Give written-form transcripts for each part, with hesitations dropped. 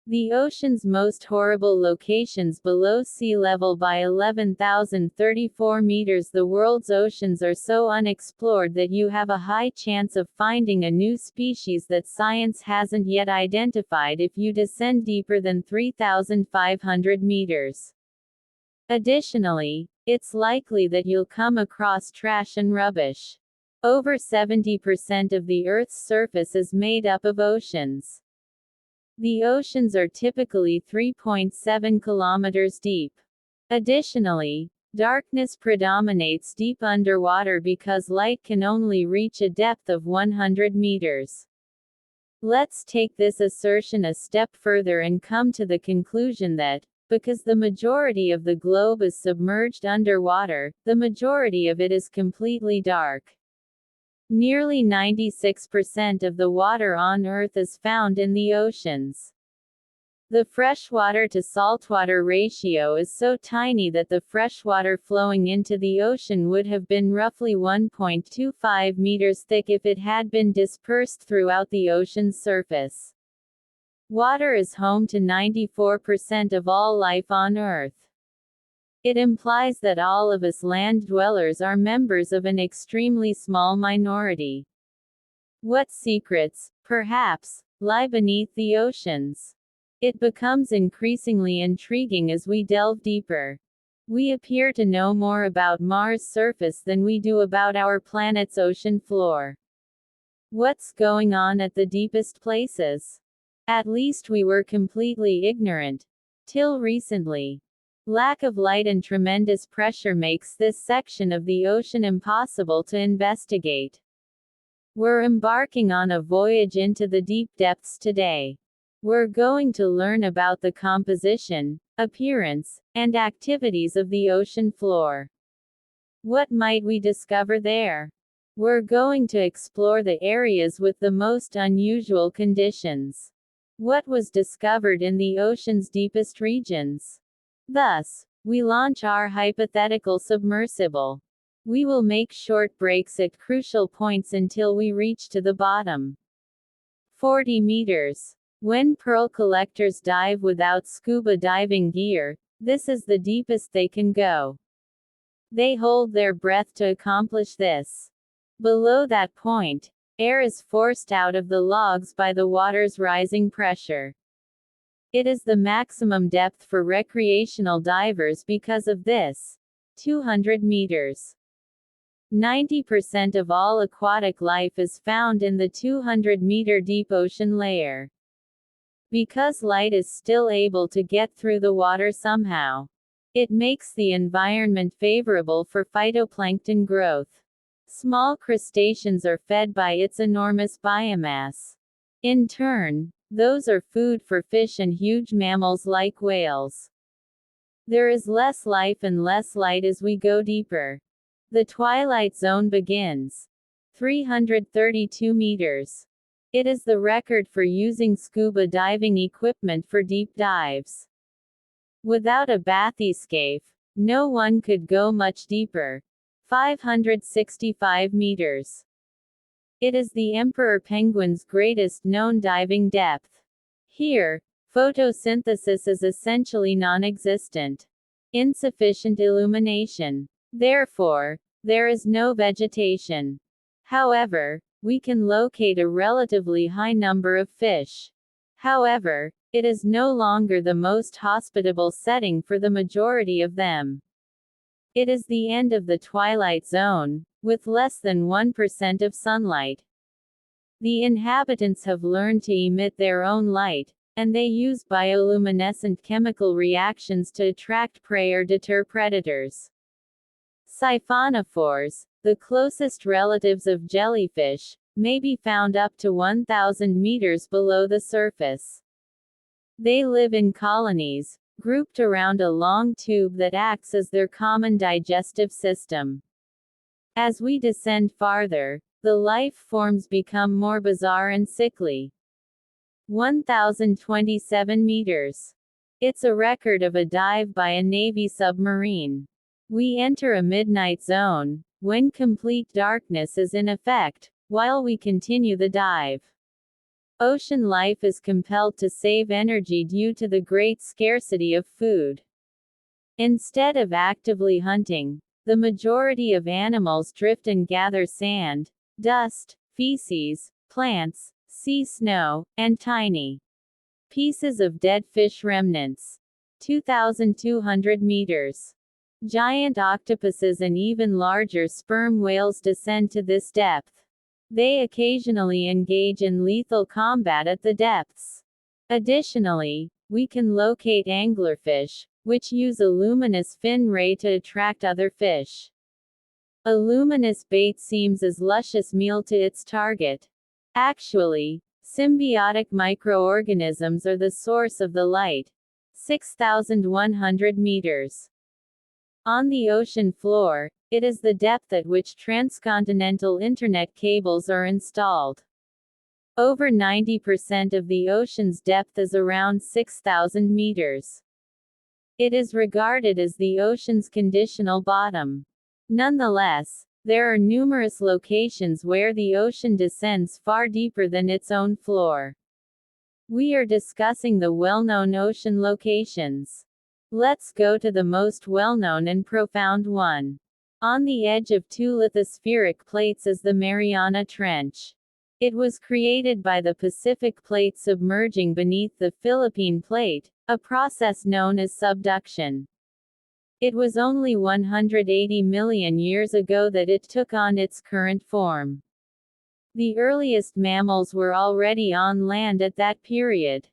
The ocean's most horrible locations below sea level by 11,034 meters. The world's oceans are so unexplored that you have a high chance of finding a new species that science hasn't yet identified if you descend deeper than 3,500 meters. Additionally, it's likely that you'll come across trash and rubbish. Over 70% of the Earth's surface is made up of oceans. The oceans are typically 3.7 kilometers deep. Additionally, darkness predominates deep underwater because light can only reach a depth of 100 meters. Let's take this assertion a step further and come to the conclusion that, because the majority of the globe is submerged underwater, the majority of it is completely dark. Nearly 96% of the water on Earth is found in the oceans. The freshwater to saltwater ratio is so tiny that the freshwater flowing into the ocean would have been roughly 1.25 meters thick if it had been dispersed throughout the ocean's surface. Water is home to 94% of all life on Earth. It implies that all of us land dwellers are members of an extremely small minority. What secrets, perhaps, lie beneath the oceans? It becomes increasingly intriguing as we delve deeper. We appear to know more about Mars' surface than we do about our planet's ocean floor. What's going on at the deepest places? At least we were completely ignorant. Till recently. Lack of light and tremendous pressure makes this section of the ocean impossible to investigate. We're embarking on a voyage into the deep depths today. We're going to learn about the composition, appearance, and activities of the ocean floor. What might we discover there? We're going to explore the areas with the most unusual conditions. What was discovered in the ocean's deepest regions? Thus, we launch our hypothetical submersible. We will make short breaks at crucial points until we reach to the bottom. 40 meters. When pearl collectors dive without scuba diving gear, this is the deepest they can go. They hold their breath to accomplish this. Below that point, air is forced out of the logs by the water's rising pressure. It is the maximum depth for recreational divers because of this. 200 meters. 90% of all aquatic life is found in the 200-meter deep ocean layer. Because light is still able to get through the water somehow, it makes the environment favorable for phytoplankton growth. Small crustaceans are fed by its enormous biomass. In turn, those are food for fish and huge mammals like whales. There is less life and less light as we go deeper. The twilight zone begins. 332 meters. It is the record for using scuba diving equipment for deep dives. Without a bathyscaphe, no one could go much deeper. 565 meters. It is the emperor penguin's greatest known diving depth. Here, photosynthesis is essentially non-existent. Insufficient illumination. Therefore, there is no vegetation. However, we can locate a relatively high number of fish. However, it is no longer the most hospitable setting for the majority of them. It is the end of the twilight zone, with less than 1% of sunlight. The inhabitants have learned to emit their own light, and they use bioluminescent chemical reactions to attract prey or deter predators. Siphonophores, the closest relatives of jellyfish, may be found up to 1,000 meters below the surface. They live in colonies, grouped around a long tube that acts as their common digestive system. As we descend farther, the life forms become more bizarre and sickly. 1,027 meters. It's a record of a dive by a Navy submarine. We enter a midnight zone, when complete darkness is in effect, while we continue the dive. Ocean life is compelled to save energy due to the great scarcity of food. Instead of actively hunting, the majority of animals drift and gather sand, dust, feces, plants, sea snow, and tiny pieces of dead fish remnants. 2,200 meters. Giant octopuses and even larger sperm whales descend to this depth. They occasionally engage in lethal combat at the depths. Additionally, we can locate anglerfish, which use a luminous fin ray to attract other fish. A luminous bait seems as luscious meal to its target. Actually, symbiotic microorganisms are the source of the light. 6,100 meters. On the ocean floor, it is the depth at which transcontinental internet cables are installed. Over 90% of the ocean's depth is around 6,000 meters. It is regarded as the ocean's conditional bottom. Nonetheless, there are numerous locations where the ocean descends far deeper than its own floor. We are discussing the well-known ocean locations. Let's go to the most well-known and profound one. On the edge of two lithospheric plates is the Mariana Trench. It was created by the Pacific Plate submerging beneath the Philippine Plate, a process known as subduction. It was only 180 million years ago that it took on its current form. The earliest mammals were already on land at that period.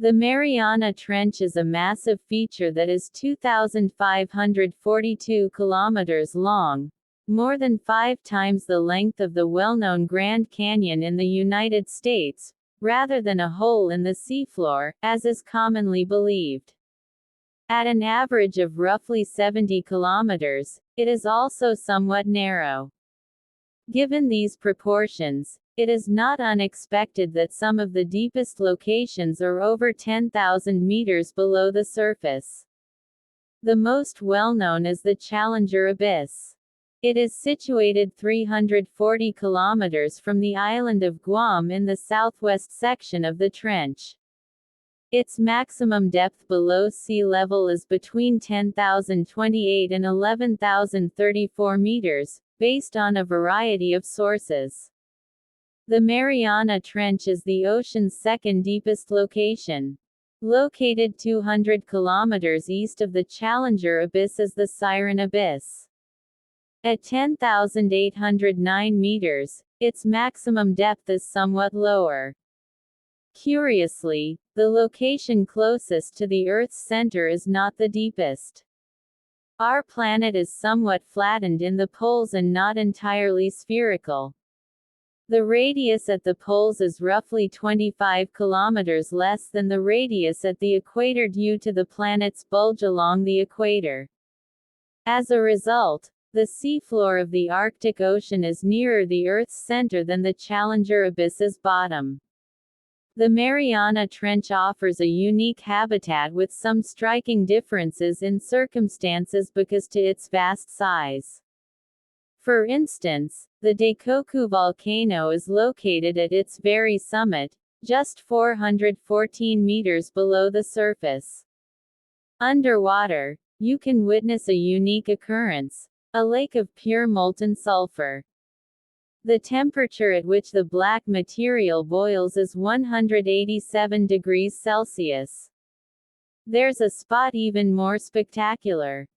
The Mariana Trench is a massive feature that is 2,542 kilometers long, more than 5 times the length of the well-known Grand Canyon in the United States, rather than a hole in the seafloor, as is commonly believed. At an average of roughly 70 kilometers, it is also somewhat narrow. Given these proportions, it is not unexpected that some of the deepest locations are over 10,000 meters below the surface. The most well-known is the Challenger Abyss. It is situated 340 kilometers from the island of Guam in the southwest section of the trench. Its maximum depth below sea level is between 10,028 and 11,034 meters, based on a variety of sources. The Mariana Trench is the ocean's second deepest location. Located 200 kilometers east of the Challenger Abyss is the Siren Abyss. At 10,809 meters, its maximum depth is somewhat lower. Curiously, the location closest to the Earth's center is not the deepest. Our planet is somewhat flattened in the poles and not entirely spherical. The radius at the poles is roughly 25 kilometers less than the radius at the equator due to the planet's bulge along the equator. As a result, the seafloor of the Arctic Ocean is nearer the Earth's center than the Challenger Abyss's bottom. The Mariana Trench offers a unique habitat with some striking differences in circumstances because to its vast size. For instance, the Daikoku volcano is located at its very summit, just 414 meters below the surface. Underwater, you can witness a unique occurrence, a lake of pure molten sulfur. The temperature at which the black material boils is 187 degrees Celsius. There's a spot even more spectacular.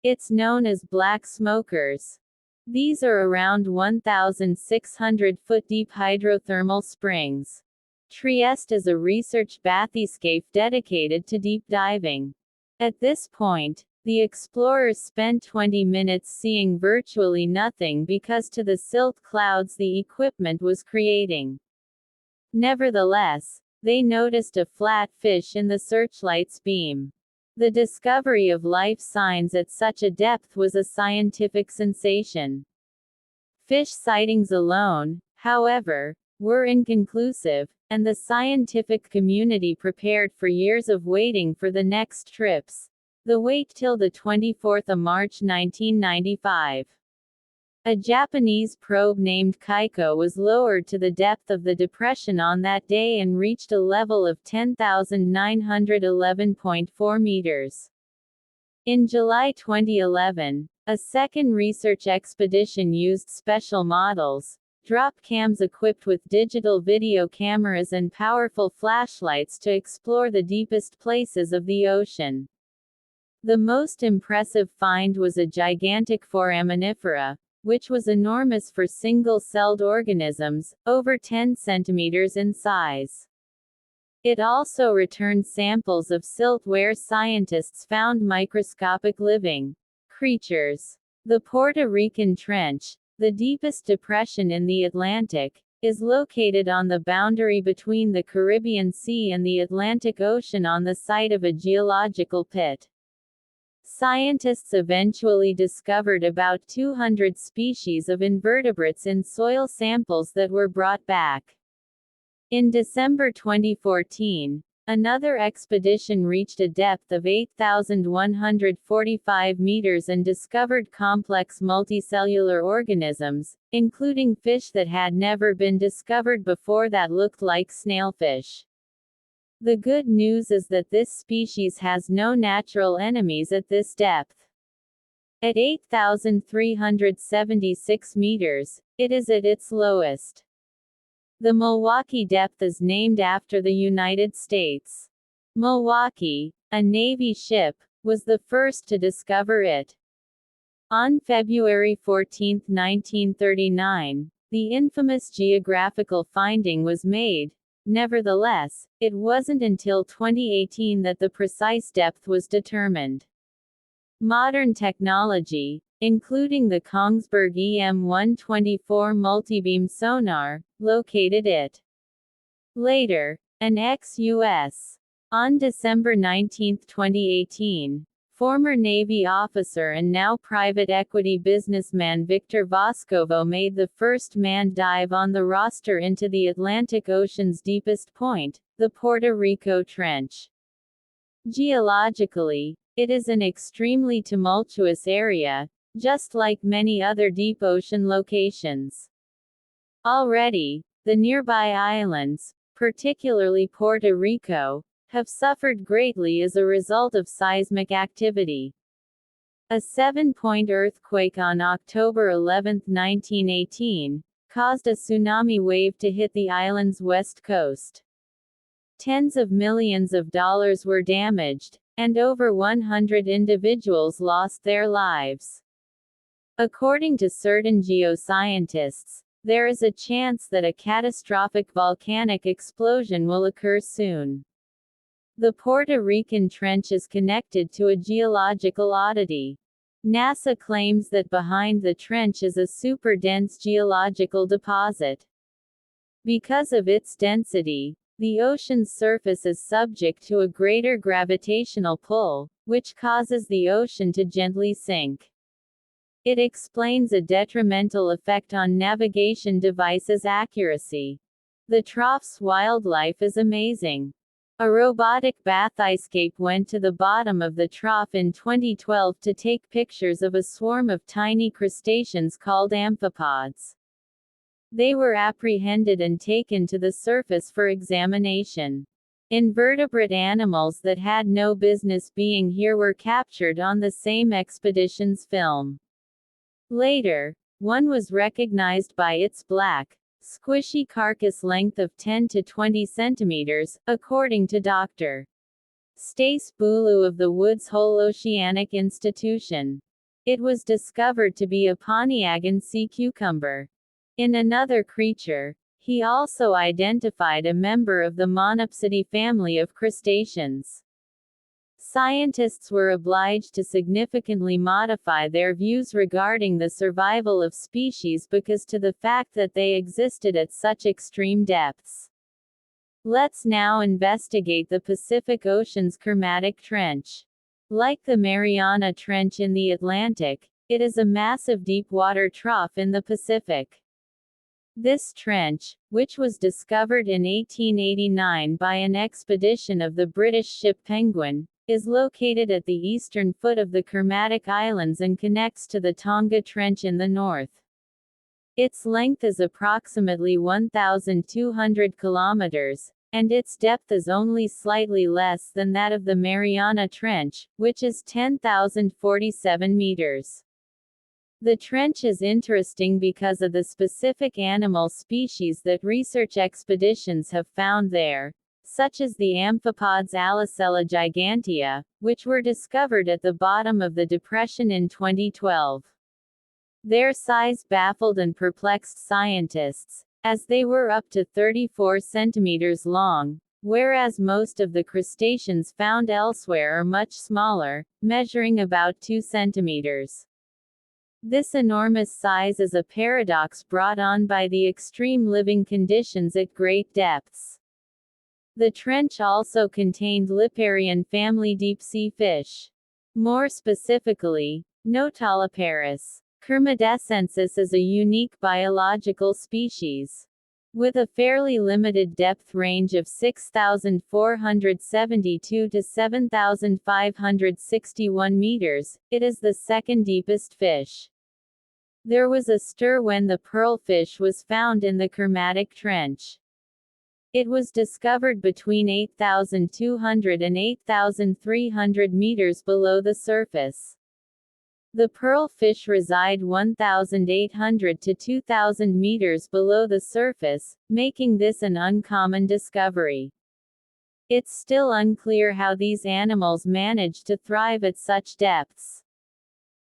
It's known as black smokers. These are around 1,600-foot deep hydrothermal springs. Trieste is a research bathyscape dedicated to deep diving. At this point, the explorers spent 20 minutes seeing virtually nothing because to the silt clouds the equipment was creating. Nevertheless, they noticed a flat fish in the searchlight's beam. The discovery of life signs at such a depth was a scientific sensation. Fish sightings alone, however, were inconclusive, and the scientific community prepared for years of waiting for the next trips. The wait till the 24th of March 1995. A Japanese probe named Kaiko was lowered to the depth of the depression on that day and reached a level of 10,911.4 meters. In July 2011, a second research expedition used special models, drop cams equipped with digital video cameras and powerful flashlights to explore the deepest places of the ocean. The most impressive find was a gigantic foraminifera, which was enormous for single-celled organisms, over 10 centimeters in size. It also returned samples of silt where scientists found microscopic living creatures. The Puerto Rican Trench, the deepest depression in the Atlantic, is located on the boundary between the Caribbean Sea and the Atlantic Ocean on the site of a geological pit. Scientists eventually discovered about 200 species of invertebrates in soil samples that were brought back. In December 2014, another expedition reached a depth of 8,145 meters and discovered complex multicellular organisms, including fish that had never been discovered before that looked like snailfish. The good news is that this species has no natural enemies at this depth. At 8,376 meters, it is at its lowest. The Milwaukee depth is named after the United States. Milwaukee, a Navy ship, was the first to discover it. On February 14, 1939, the infamous geographical finding was made. Nevertheless, it wasn't until 2018 that the precise depth was determined. Modern technology, including the Kongsberg EM-124 multibeam sonar, located it. Later, an ex-U.S. On December 19, 2018, former Navy officer and now private equity businessman Victor Vescovo made the first manned dive on the roster into the Atlantic Ocean's deepest point, the Puerto Rico Trench. Geologically, it is an extremely tumultuous area, just like many other deep ocean locations. Already, the nearby islands, particularly Puerto Rico, have suffered greatly as a result of seismic activity. A 7-point earthquake on October 11, 1918, caused a tsunami wave to hit the island's west coast. Tens of millions of dollars were damaged, and over 100 individuals lost their lives. According to certain geoscientists, there is a chance that a catastrophic volcanic explosion will occur soon. The Puerto Rican Trench is connected to a geological oddity. NASA claims that behind the trench is a super-dense geological deposit. Because of its density, the ocean's surface is subject to a greater gravitational pull, which causes the ocean to gently sink. It explains a detrimental effect on navigation devices' accuracy. The trough's wildlife is amazing. A robotic bathyscape went to the bottom of the trough in 2012 to take pictures of a swarm of tiny crustaceans called amphipods. They were apprehended and taken to the surface for examination. Invertebrate animals that had no business being here were captured on the same expedition's film. Later, one was recognized by its black, squishy carcass length of 10 to 20 centimeters, according to Dr. Stace Bulu of the Woods Hole Oceanic Institution. It was discovered to be a Pontiacan sea cucumber. In another creature, he also identified a member of the Monopsidae family of crustaceans. Scientists were obliged to significantly modify their views regarding the survival of species because to the fact that they existed at such extreme depths. Let's now investigate the Pacific Ocean's Kermatic Trench. Like the Mariana Trench in the Atlantic, it is a massive deep-water trough in the Pacific. This trench, which was discovered in 1889 by an expedition of the British ship Penguin, is located at the eastern foot of the Kermatic Islands and connects to the Tonga Trench in the north. Its length is approximately 1,200 kilometers, and its depth is only slightly less than that of the Mariana Trench, which is 10,047 meters. The trench is interesting because of the specific animal species that research expeditions have found there, such as the amphipods Alicella gigantea, which were discovered at the bottom of the depression in 2012. Their size baffled and perplexed scientists, as they were up to 34 centimeters long, whereas most of the crustaceans found elsewhere are much smaller, measuring about 2 centimeters. This enormous size is a paradox brought on by the extreme living conditions at great depths. The trench also contained Liparian family deep-sea fish. More specifically, Notaloparis kermidescensis is a unique biological species. With a fairly limited depth range of 6,472 to 7,561 meters, it is the second deepest fish. There was a stir when the pearlfish was found in the Kermatic Trench. It was discovered between 8,200 and 8,300 meters below the surface. The pearlfish reside 1,800 to 2,000 meters below the surface, making this an uncommon discovery. It's still unclear how these animals manage to thrive at such depths.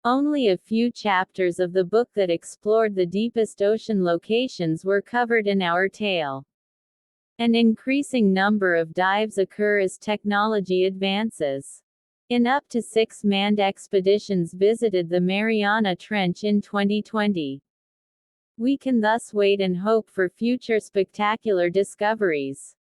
Only a few chapters of the book that explored the deepest ocean locations were covered in our tale. An increasing number of dives occur as technology advances. Up to 6 manned expeditions visited the Mariana Trench in 2020. We can thus wait and hope for future spectacular discoveries.